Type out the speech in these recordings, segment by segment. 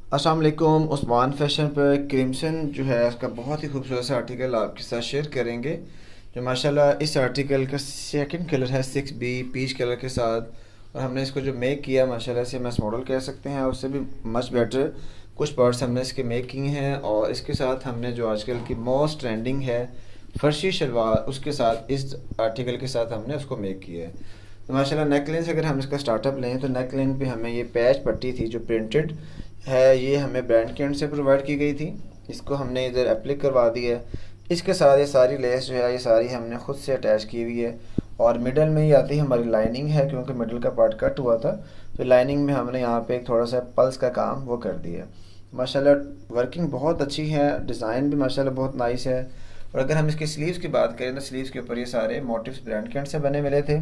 अस्सलाम वालेकुम। उस्मान फैशन पर क्रिम्सन जो है इसका बहुत ही खूबसूरत सा आर्टिकल आपके साथ शेयर करेंगे। जो माशाल्लाह इस आर्टिकल का सेकंड कलर है 6B पीच कलर के साथ, और हमने इसको जो मेक किया माशाल्लाह से MS मॉडल कह सकते हैं, उससे भी मच बेटर कुछ पार्ट्स हमने इसके मेक किए हैं। और इसके साथ हमने जो आजकल की मोस्ट ट्रेंडिंग है फर्शी शलवार, उसके साथ इस आर्टिकल के साथ हमने उसको मेक किया है। तो माशाल्लाह नेक लाइन से अगर हम इसका स्टार्टअप लें तो नेक लाइन पे हमें ये पैच पट्टी थी जो प्रिंटेड है, ये हमें ब्रांड के एंड से प्रोवाइड की गई थी। इसको हमने इधर एप्लिक करवा दी है। इसके साथ ये सारी लेस जो है ये सारी हमने ख़ुद से अटैच की हुई है। और मिडल में ही आती हमारी लाइनिंग है, क्योंकि मिडल का पार्ट कट हुआ था तो लाइनिंग में हमने यहाँ पे एक थोड़ा सा पल्स का काम वो कर दिया। माशाल्लाह वर्किंग बहुत अच्छी है, डिज़ाइन भी माशाल्लाह बहुत नाइस है। और अगर हम इसके स्लीव्स की बात करें तो स्लीव्स के ऊपर ये सारे मोटिव्स ब्रांड के एंड से बने मिले थे।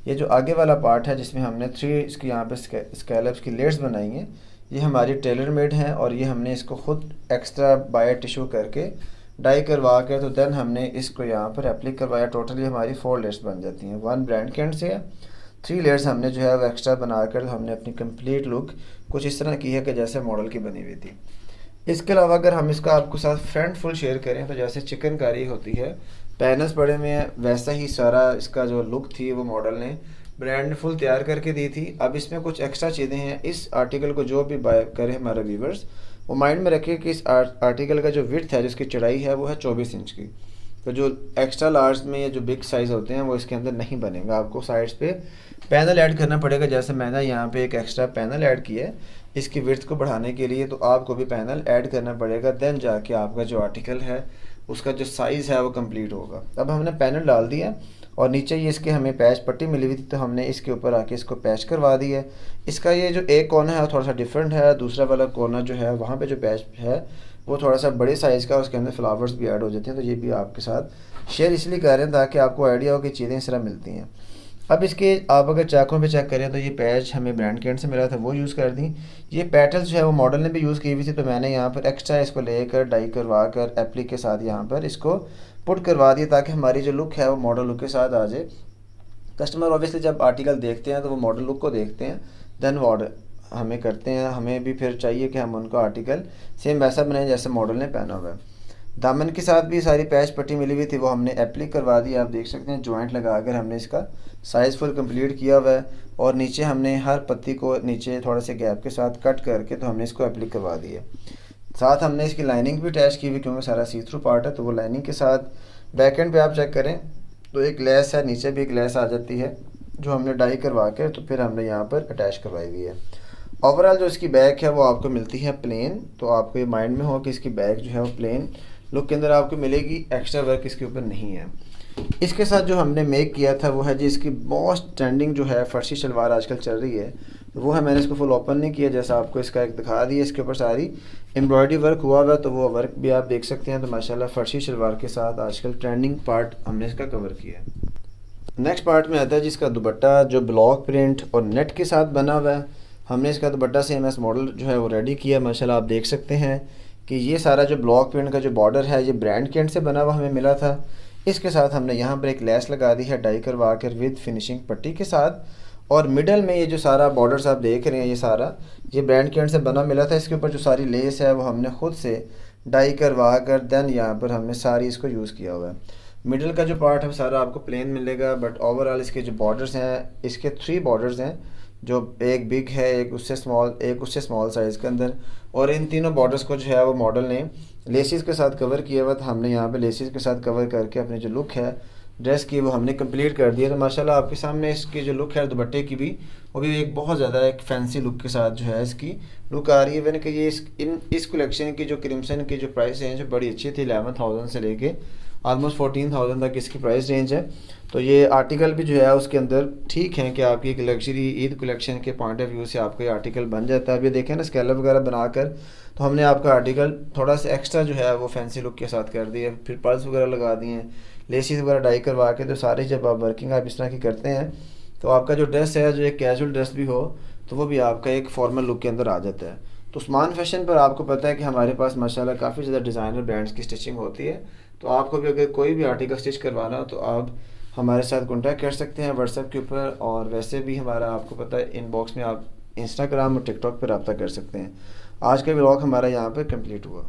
ये जो आगे वाला पार्ट है जिसमें हमने 3 इसकी यहाँ पे स्कैलप्स की लेयर्स बनाई हैं, ये हमारी टेलर मेड हैं। और ये हमने इसको ख़ुद एक्स्ट्रा बाय टिशू करके डाई करवा के तो देन हमने इसको यहाँ पर एप्लिक करवाया। टोटली हमारी 4 लेयर्स बन जाती हैं। 1 ब्रांड के एंड से है, 3 लेयर्स हमने जो है वो एक्स्ट्रा बनाकर हमने अपनी कंप्लीट लुक कुछ इस तरह की है कि जैसे मॉडल की बनी हुई थी। इसके अलावा अगर हम इसका आपको साथ फ्रंट फुल शेयर करें तो जैसे चिकनकारी होती है, पैनल्स पड़े हुए हैं, वैसा ही सारा इसका जो लुक थी वो मॉडल ने ब्रांड ने फुल तैयार करके दी थी। अब इसमें कुछ एक्स्ट्रा चीज़ें हैं। इस आर्टिकल को जो भी बाय करे हमारे व्यूवर्स, वो माइंड में रखे कि इस आर्टिकल का जो विड्थ है, जिसकी चौड़ाई है, वो है 24 इंच की। तो जो एक्स्ट्रा लार्ज में या जो बिग साइज़ होते हैं वो इसके अंदर नहीं बनेगा। आपको साइड्स पे पैनल ऐड करना पड़ेगा। जैसे मैंने यहाँ पे एक एक्स्ट्रा पैनल ऐड किया है इसकी विड्थ को बढ़ाने के लिए, तो आपको भी पैनल ऐड करना पड़ेगा। देन जाके आपका जो आर्टिकल है उसका जो साइज़ है वो कंप्लीट होगा। अब हमने पैनल डाल दिया और नीचे ये इसके हमें पैच पट्टी मिली हुई थी, तो हमने इसके ऊपर आके इसको पैच करवा दी है। इसका ये जो एक कोना है वो थोड़ा सा डिफरेंट है, दूसरा वाला कोना जो है वहाँ पे जो पैच है वो थोड़ा सा बड़े साइज़ का, उसके अंदर फ्लावर्स भी ऐड हो जाते हैं। तो ये भी आपके साथ शेयर इसलिए कर रहे हैं ताकि आपको आइडिया हो कि चीज़ें इस तरह मिलती हैं। अब इसके आप अगर चाकों पे चेक करें तो ये पैच हमें ब्रांड के एंड से मिला था, वो यूज़ कर दी। ये पेटल्स जो है वो मॉडल ने भी यूज़ की हुई थी, तो मैंने यहाँ पर एक्स्ट्रा इसको लेकर डाई करवा कर एप्लिक के साथ यहाँ पर इसको पुट करवा दिया, ताकि हमारी जो लुक है वो मॉडल लुक के साथ आ जाए। कस्टमर ऑब्वियसली जब आर्टिकल देखते हैं तो वो मॉडल लुक को देखते हैं, देन वो ऑर्डर हमें करते हैं। हमें भी फिर चाहिए कि हम उनको आर्टिकल सेम वैसा बनाएं जैसे मॉडल ने पहना हुआ है। दामन के साथ भी सारी पैच पट्टी मिली हुई थी, वो हमने एप्लिक करवा दी। आप देख सकते हैं जॉइंट लगा कर हमने इसका साइज़ फुल कंप्लीट किया हुआ है। और नीचे हमने हर पत्ती को नीचे थोड़े से गैप के साथ कट करके तो हमने इसको एप्लिक करवा दी है। साथ हमने इसकी लाइनिंग भी अटैच की हुई, क्योंकि सारा सी थ्रू पार्ट है, तो वो लाइनिंग के साथ बैक एंड पे आप चेक करें तो एक लेस है, नीचे भी एक लेस आ जाती है जो हमने डाई करवा के तो फिर हमने यहाँ पर अटैच करवाई हुई है। ओवरऑल जो इसकी बैक है वो आपको मिलती है प्लेन, तो आपको ये माइंड में हो कि इसकी बैक जो है वो प्लेन लुक के अंदर आपको मिलेगी, एक्स्ट्रा वर्क इसके ऊपर नहीं है। इसके साथ जो हमने मेक किया था वो है जी इसकी मोस्ट ट्रेंडिंग जो है फर्शी शलवार आजकल चल रही है, वो है। मैंने इसको फुल ओपन नहीं किया, जैसा आपको इसका एक दिखा दिया। इसके ऊपर सारी एम्ब्रॉयडरी वर्क हुआ हुआ है, तो वो वर्क भी आप देख सकते हैं। तो माशाल्लाह फर्शी शलवार के साथ आजकल ट्रेंडिंग पार्ट हमने इसका कवर किया है। नेक्स्ट पार्ट में आता है जिसका दुपट्टा जो ब्लॉक प्रिंट और नेट के साथ बना हुआ है। हमने इसका दुपट्टा से MS मॉडल जो है वो रेडी किया। माशाल्लाह आप देख सकते हैं कि ये सारा जो ब्लॉक प्रिंट का जो बॉर्डर है ये ब्रांड के एंड से बना हुआ हमें मिला था। इसके साथ हमने यहाँ पर एक लेस लगा दी है डाई करवा कर विद फिनिशिंग पट्टी के साथ। और मिडल में ये जो सारा बॉर्डर्स आप देख रहे हैं ये सारा ये ब्रांड के एंड से बना मिला था। इसके ऊपर जो सारी लेस है वो हमने ख़ुद से डाई करवा कर देन यहाँ पर हमने सारी इसको यूज़ किया हुआ है। मिडल का जो पार्ट है सारा आपको प्लेन मिलेगा, बट ओवरऑल इसके जो बॉर्डर्स हैं इसके 3 बॉर्डर्स हैं, जो एक बिग है, एक उससे स्मॉल साइज़ के अंदर। और इन तीनों बॉर्डर्स को जो है वो मॉडल ने लेसिस के साथ कवर किया हुआ था। हमने यहाँ पे लेसिस के साथ कवर करके अपनी जो लुक है ड्रेस की वो हमने कंप्लीट कर दिया। तो माशाल्लाह आपके सामने इसकी जो लुक है दुपट्टे की भी, वो भी एक बहुत ज़्यादा एक फैंसी लुक के साथ जो है इसकी लुक आ रही है। मैंने कि ये इस कलेक्शन की जो क्रिम्सन की जो प्राइस रेंज है बड़ी अच्छी थी, 11,000 से लेके ऑलमोस्ट 14,000 तक इसकी प्राइस रेंज है। तो ये आर्टिकल भी जो है उसके अंदर ठीक है कि आपकी एक लग्जरी ईद कलेक्शन के पॉइंट ऑफ व्यू से आपका ये आर्टिकल बन जाता है। अभी देखें ना स्केलप वगैरह बनाकर तो हमने आपका आर्टिकल थोड़ा सा एक्स्ट्रा जो है वो फैंसी लुक के साथ कर दिया। फिर पर्ल्स वगैरह लगा दिए हैं, लेसिस वगैरह डाई करवा के। तो सारी जब आप वर्किंग आप इस तरह की करते हैं तो आपका जो ड्रेस है जो एक कैजुअल ड्रेस भी हो तो वो भी आपका एक फॉर्मल लुक के अंदर आ जाता है। तो उस्मान फैशन पर आपको पता है कि हमारे पास माशाल्लाह काफ़ी ज़्यादा डिज़ाइनर ब्रांड्स की स्टिचिंग होती है। तो आपको भी अगर कोई भी आर्टिकल स्टिच करवाना हो तो आप हमारे साथ कॉन्टैक्ट कर सकते हैं व्हाट्सएप के ऊपर। और वैसे भी हमारा आपको पता है इनबॉक्स में आप इंस्टाग्राम और टिकटॉक पर रब्ता कर सकते हैं। आज का व्लॉग हमारा यहाँ पर कंप्लीट हुआ।